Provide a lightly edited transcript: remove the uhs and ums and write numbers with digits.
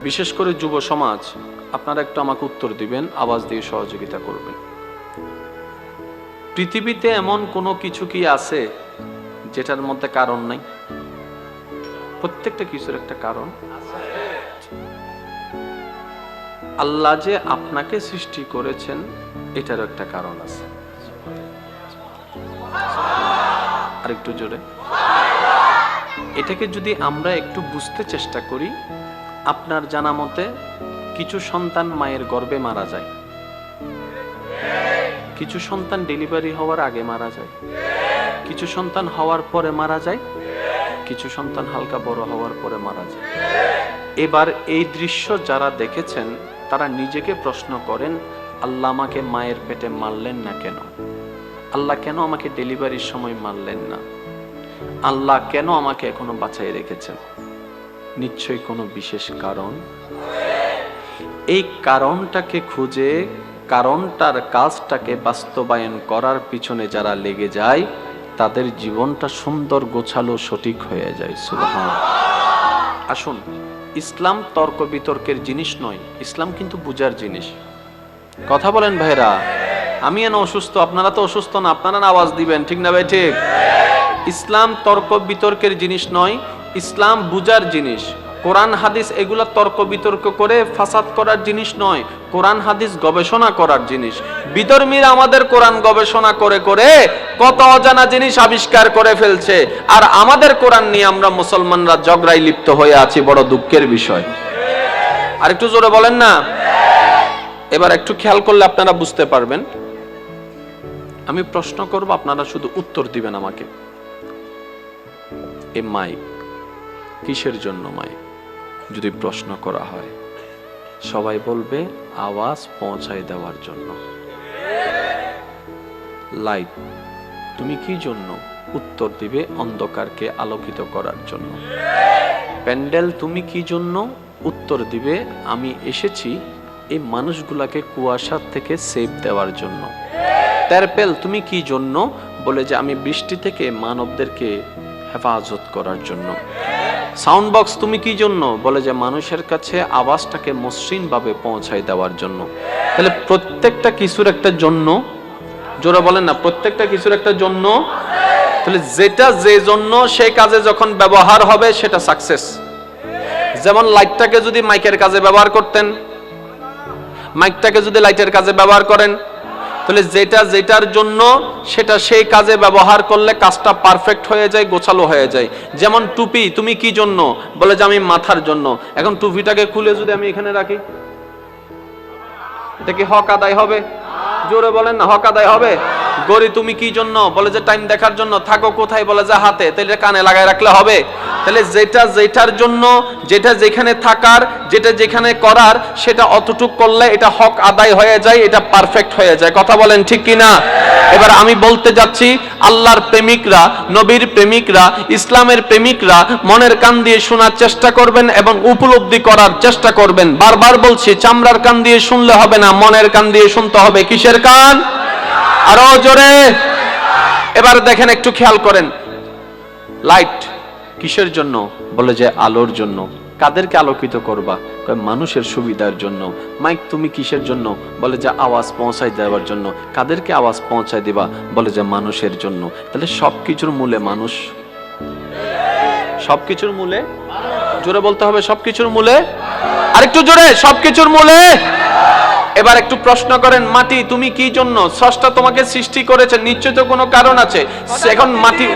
বিশেষ করে যুব সমাজ, আপনারা একটু আমাকে উত্তর দিবেন, আওয়াজ দিয়ে সহযোগিতা করবেন। পৃথিবীতে এমন কোনো কিছু কি আছে যেটার মধ্যে কারণ নাই? প্রত্যেকটা কিছুর একটা কারণ আছে। আল্লাহ যে আপনাকে সৃষ্টি করেছেন এটারও একটা কারণ আছে। আরেকটু জোরে। এটাকে যদি আমরা একটু বুঝতে চেষ্টা করি, আপনার জানা মতে কিছু সন্তান মায়ের গর্ভে মারা যায়, কিছু সন্তান ডেলিভারি হওয়ার আগে মারা যায়, কিছু সন্তান হওয়ার পরে মারা যায়, কিছু সন্তান হালকা বড় হওয়ার পরে মারা যায়। এবার এই দৃশ্য যারা দেখেছেন তারা নিজেকে প্রশ্ন করেন, আল্লাহ আমাকে মায়ের পেটে মারলেন না কেন? আল্লাহ কেন আমাকে ডেলিভারির সময় মারলেন না? আল্লাহ কেন আমাকে এখনো বাঁচাই রেখেছেন? নিশ্চয়ই কোনো বিশেষ কারণ। এই কারণটাকে খুঁজে কারণটার কাজটাকে বাস্তবায়ন করার পিছনে যারা লেগে যায় তাদের জীবনটা সুন্দর, গোছালো, সঠিক হয়ে যায়। সুবহান। আসুন, ইসলাম তর্ক বিতর্কের জিনিস নয়, ইসলাম কিন্তু বুঝার জিনিস। কথা বলেন ভাইরা। আমি এনে অসুস্থ, আপনারা তো অসুস্থ না, আপনারা না আওয়াজ দিবেন, ঠিক না ভাই? ঠিক। ইসলাম তর্ক বিতর্কের জিনিস নয়, ইসলাম বুঝার জিনিস। কোরআন হাদিস এগুলা তর্ক বিতর্ক করে ফাসাদ করার জিনিস নয়, কোরআন হাদিস গবেষণা করার জিনিস। বিধর্মীরা আমাদের কোরআন গবেষণা করে করে কত অজানা জিনিস আবিষ্কার করে ফেলছে, আর আমাদের কোরআন নিয়ে আমরা মুসলমানরা ঝগড়ায় লিপ্ত হয়ে আছি। বড় দুঃখের বিষয়। আর একটু জোরে বলেন না। এবার একটু খেয়াল করলে আপনারা বুঝতে পারবেন। আমি প্রশ্ন করব, আপনারা শুধু উত্তর দিবেন আমাকে। এই মাইক কিসের জন্য? মাইক যদি প্রশ্ন করা হয় সবাই বলবে আওয়াজ পৌঁছায় দেওয়ার জন্য। লাইট তুমি কি জন্য? উত্তর দিবে অন্ধকারকে আলোকিত করার জন্য। প্যান্ডেল তুমি কি জন্য? উত্তর দিবে আমি এসেছি এই মানুষগুলাকে কুয়াশার থেকে সেভ দেওয়ার জন্য। টারপেল তুমি কি জন্য? বলে যে আমি বৃষ্টি থেকে মানবদেরকে হেফাজত করার জন্য। সাউন্ড বক্স তুমি কি জন্য? বলে যে মানুষের কাছে আওয়াজটাকে মসৃণভাবে পৌঁছায় দেওয়ার জন্য। তাহলে প্রত্যেকটা কিছুর একটা জন্য। জোরে বলেন না, প্রত্যেকটা কিছুর একটা জন্য। তাহলে যেটা যে জন্য সেই কাজে যখন ব্যবহার হবে সেটা সাকসেস। যেমন লাইটটাকে যদি মাইকের কাজে ব্যবহার করতেন, মাইকটাকে যদি লাইটের কাজে ব্যবহার করেন, তাহলে যেটা যেটার জন্য সেটা সেই কাজে ব্যবহার করলে কাজটা পারফেক্ট হয়ে যায়, গোছালো হয়ে যায়। যেমন টুপি তুমি কি জন্য? বলে যে আমি মাথার জন্য। এখন টুপিটাকে খুলে যদি আমি এখানে রাখি, এটা কি হক আদায় হবে? জোরে বলেন না, হক আদায় হবে? গড়ি তুমি কি জন্য? বলে যে টাইম দেখার জন্য। থাকো কোথায়? বলে যে হাতে। তাহলে কানে লাগায় রাখলে হবে? তাহলে যেটা যেটার জন্য, যেটা যেখানে থাকার, যেটা যেখানে করার, সেটা অতটুক করলে এটা হক আদায় হয়ে যায়, এটা পারফেক্ট হয়ে যায়। কথা বলেন ঠিক কি না? এবার আমি বলতে যাচ্ছি, আল্লাহর প্রেমিকরা, নবীর প্রেমিকরা, ইসলামের প্রেমিকরা মনের কান দিয়ে শোনার চেষ্টা করবেন এবং উপলব্ধি করার চেষ্টা করবেন। বারবার বলছি, চামড়ার কান দিয়ে শুনলে হবে না, মনের কান দিয়ে শুনতে হবে। কিসের কান? আরো জোরে। এবার দেখেন, একটু খেয়াল করেন। লাইট কিসের জন্য? বলে যে আলোর জন্য। কাদেরকে আলোকিত করবা? মানুষের সুবিধার জন্য। মাইক তুমি কিসের জন্য? বলে যে আওয়াজ পৌঁছায় দেওয়ার জন্য। কাদেরকে আওয়াজ পৌঁছায় দিবা? বলে যে মানুষের জন্য। তাহলে সবকিছুর মূলে মানুষ। সবকিছুর মূলে, জোরে বলতে হবে, সবকিছুর মূলে। আরেকটু জোরে, সবকিছুর মূলে। এবার একটু প্রশ্ন করেন, মাটি তুমি কি জন্য? স্রষ্টা তোমাকে সৃষ্টি করেছে, নিশ্চয় তো কোনো কারণ আছে। এখন মাটি